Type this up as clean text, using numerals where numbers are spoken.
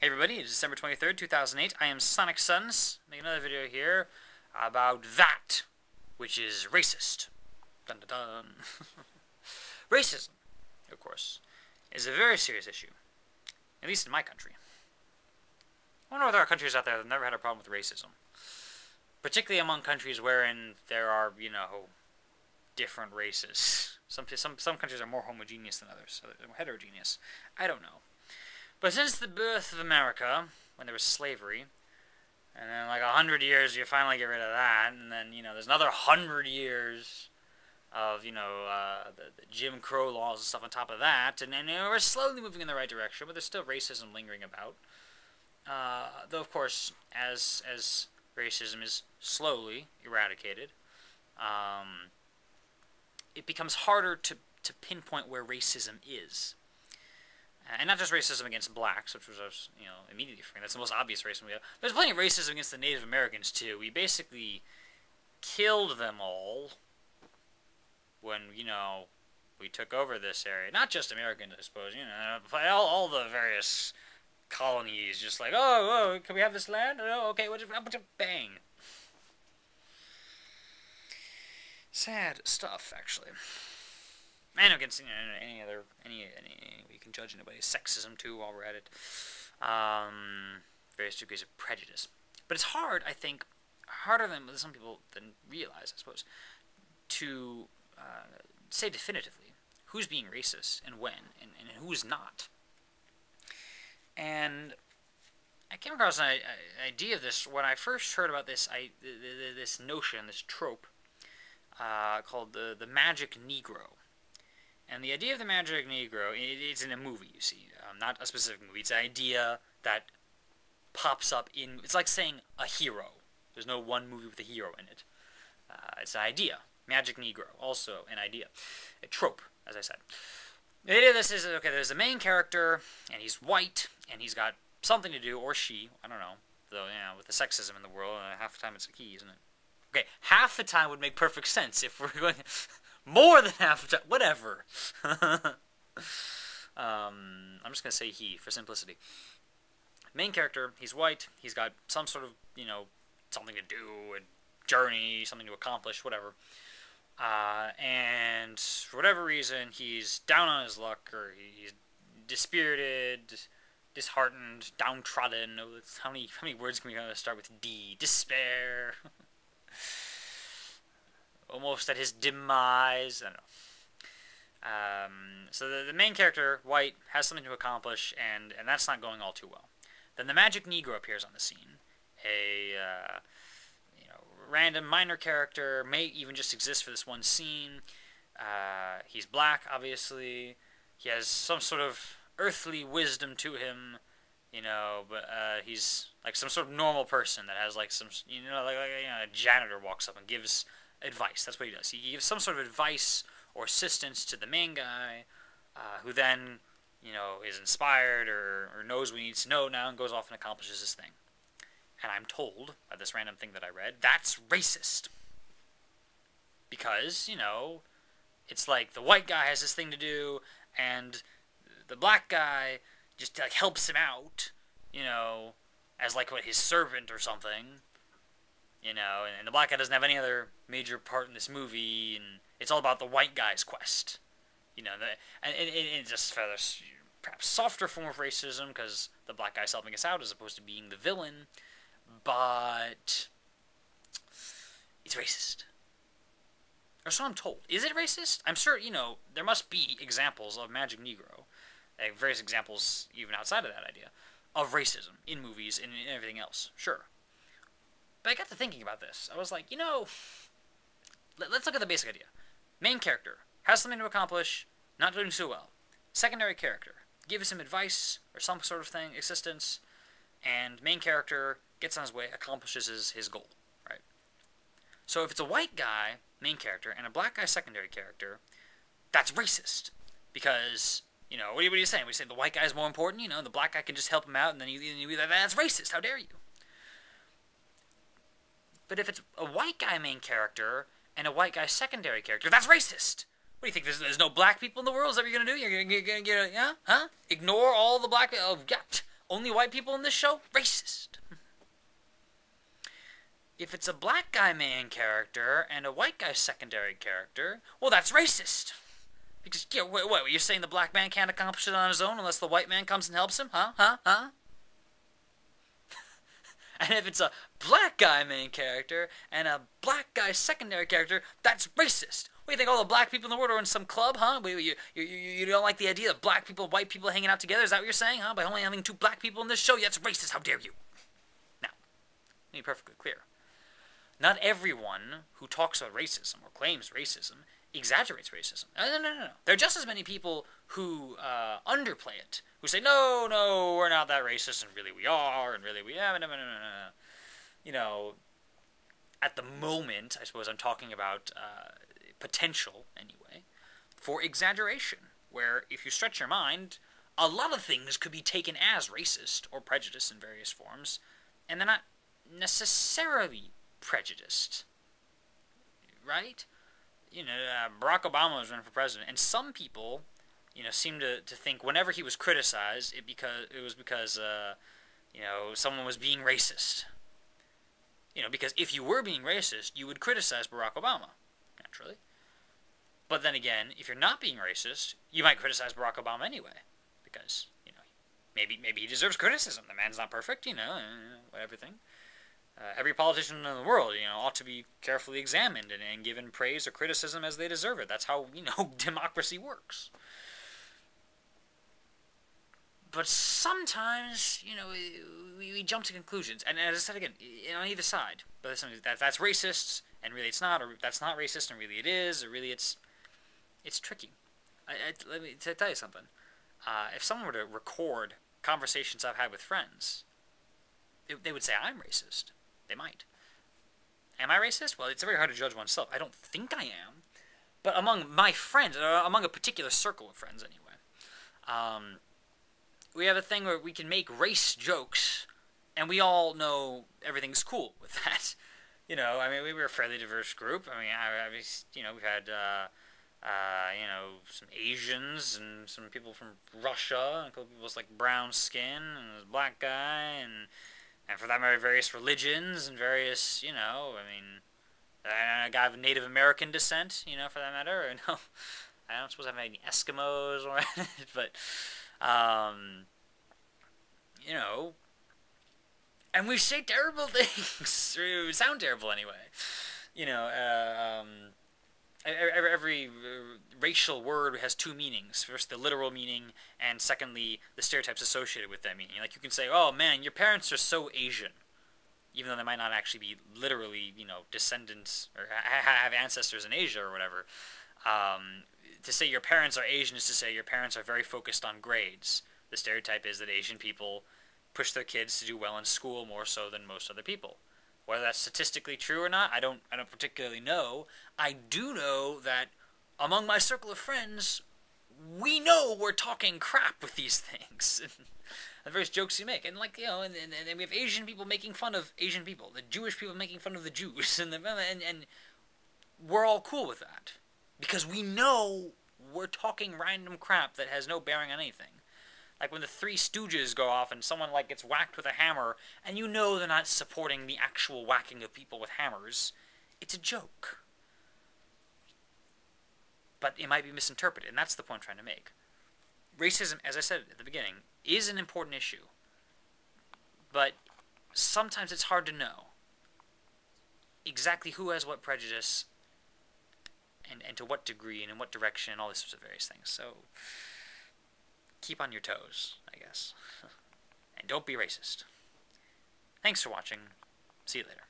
Hey everybody, it's December 23rd, 2008. I am Sonic Suns, making another video here about that, which is racist. Dun dun dun. Racism, of course, is a very serious issue, at least in my country. I wonder if there are countries out there that have never had a problem with racism. Particularly among countries wherein there are, different races. Some countries are more homogeneous than others, so they're more heterogeneous. I don't know. But since the birth of America, when there was slavery, and then like 100 years you finally get rid of that, and then, there's another 100 years of, the Jim Crow laws and stuff on top of that, and we're slowly moving in the right direction, but there's still racism lingering about. Though, of course, as racism is slowly eradicated, it becomes harder to pinpoint where racism is. And not just racism against blacks, which was, immediately forgetting. That's the most obvious racism we have. There's plenty of racism against the Native Americans, too. We basically killed them all when, we took over this area. Not just Americans, I suppose, all the various colonies, just like, oh, can we have this land? Oh, okay, bang. Sad stuff, actually. And against any we can judge anybody's sexism too while we're at it. Various degrees of prejudice, but it's hard. I think harder than some people realize, I suppose, to say definitively who's being racist and when, and who's not. And I came across an idea of this when I first heard about this. This notion, this trope, called the Magic Negro. And the idea of the Magic Negro, it's in a movie, you see. Not a specific movie. It's an idea that pops up in... It's like saying a hero. There's no one movie with a hero in it. It's an idea. Magic Negro, also an idea. A trope, as I said. The idea of this is, okay, there's the main character, and he's white, and he's got something to do, or she, I don't know. Though, with the sexism in the world, half the time it's a he, isn't it? Okay, half the time would make perfect sense if we're going... More than half the time. Whatever. I'm just going to say he, for simplicity. Main character, he's white. He's got some sort of, something to do, a journey, something to accomplish, whatever. And for whatever reason, he's down on his luck, or he's dispirited, disheartened, downtrodden. How many words can we start with D? Despair. Almost at his demise. I don't know. So the main character, white, has something to accomplish, and that's not going all too well. Then the Magic Negro appears on the scene. A random minor character, may even just exist for this one scene. He's black, obviously. He has some sort of earthly wisdom to him, but he's like some sort of normal person that has like some, a janitor walks up and gives advice. That's what he does. He gives some sort of advice or assistance to the main guy, who then, is inspired or knows what he needs to know now and goes off and accomplishes his thing. And I'm told, by this random thing that I read, that's racist. Because, it's like the white guy has this thing to do, and the black guy just, like, helps him out, as, like, his servant or something. And the black guy doesn't have any other major part in this movie, and it's all about the white guy's quest. And just for this perhaps softer form of racism, because the black guy's helping us out as opposed to being the villain, but it's racist. Or so I'm told. Is it racist? I'm sure, there must be examples of Magic Negro, various examples even outside of that idea, of racism in movies and in everything else. Sure. But I got to thinking about this. I was like, let's look at the basic idea. Main character has something to accomplish, not doing so well. Secondary character gives him advice or some sort of thing, assistance, and main character gets on his way, accomplishes his goal, right? So if it's a white guy, main character, and a black guy, secondary character, that's racist. Because, what are you saying? We say the white guy is more important, the black guy can just help him out, and then that's racist. How dare you? But if it's a white guy main character and a white guy secondary character, that's racist. What do you think? There's no black people in the world? Is that what you're going to do? You're going to get, Ignore all the black people? Oh, yeah. Only white people in this show? Racist. If it's a black guy main character and a white guy secondary character, well, that's racist. Because, yeah, wait, you're saying the black man can't accomplish it on his own unless the white man comes and helps him? Huh? And if it's a black guy main character and a black guy secondary character, that's racist. What do you think, all the black people in the world are in some club, huh? You don't like the idea of black people, white people hanging out together? Is that what you're saying, huh? By only having 2 black people in this show? That's racist. How dare you? Now, let me be perfectly clear. Not everyone who talks about racism or claims racism exaggerates racism. No. There are just as many people who underplay it, who say, no, we're not that racist, and really we are, and really we are. No. You know, at the moment, I suppose I'm talking about potential, anyway, for exaggeration, where if you stretch your mind, a lot of things could be taken as racist or prejudiced in various forms, and they're not necessarily prejudiced, right? You know, Barack Obama was running for president, and some people, you know, seem to think whenever he was criticized, it was because you know, someone was being racist. You know, because if you were being racist, you would criticize Barack Obama, naturally. But then again, if you're not being racist, you might criticize Barack Obama anyway, because, you know, maybe he deserves criticism. The man's not perfect, you know, everything. Every politician in the world, you know, ought to be carefully examined and given praise or criticism as they deserve it. That's how, you know, democracy works. But sometimes, you know, we jump to conclusions. And as I said again, on either side. But that's racist, and really it's not. Or that's not racist, and really it is. Or really it's tricky. Let me tell you something. If someone were to record conversations I've had with friends, they would say I'm racist. They might. Am I racist? Well, it's very hard to judge oneself. I don't think I am. But among my friends, among a particular circle of friends anyway, we have a thing where we can make race jokes, and we all know everything's cool with that. You know, I mean, we were a fairly diverse group. I mean, you know, we've had, you know, some Asians and some people from Russia, and a couple people with, like, brown skin, and a black guy, and for that matter, various religions and various, you know, I mean, a guy of Native American descent, you know, for that matter. Or, no, I don't suppose I have any Eskimos or but, you know, and we say terrible things, or we sound terrible anyway. You know, every racial word has 2 meanings. First, the literal meaning, and secondly, the stereotypes associated with that meaning. Like, you can say, oh, man, your parents are so Asian, even though they might not actually be literally, you know, descendants, or have ancestors in Asia or whatever. To say your parents are Asian is to say your parents are very focused on grades. The stereotype is that Asian people push their kids to do well in school more so than most other people. Whether that's statistically true or not, I don't particularly know. I do know that among my circle of friends, we know we're talking crap with these things. The various jokes you make. And, like, you know, and we have Asian people making fun of Asian people. The Jewish people making fun of the Jews. And we're all cool with that. Because we know we're talking random crap that has no bearing on anything. Like when the Three Stooges go off and someone, like, gets whacked with a hammer, and you know they're not supporting the actual whacking of people with hammers. It's a joke. But it might be misinterpreted, and that's the point I'm trying to make. Racism, as I said at the beginning, is an important issue. But sometimes it's hard to know exactly who has what prejudice, and to what degree, and in what direction, and all these sorts of various things. So keep on your toes, I guess. And don't be racist. Thanks for watching. See you later.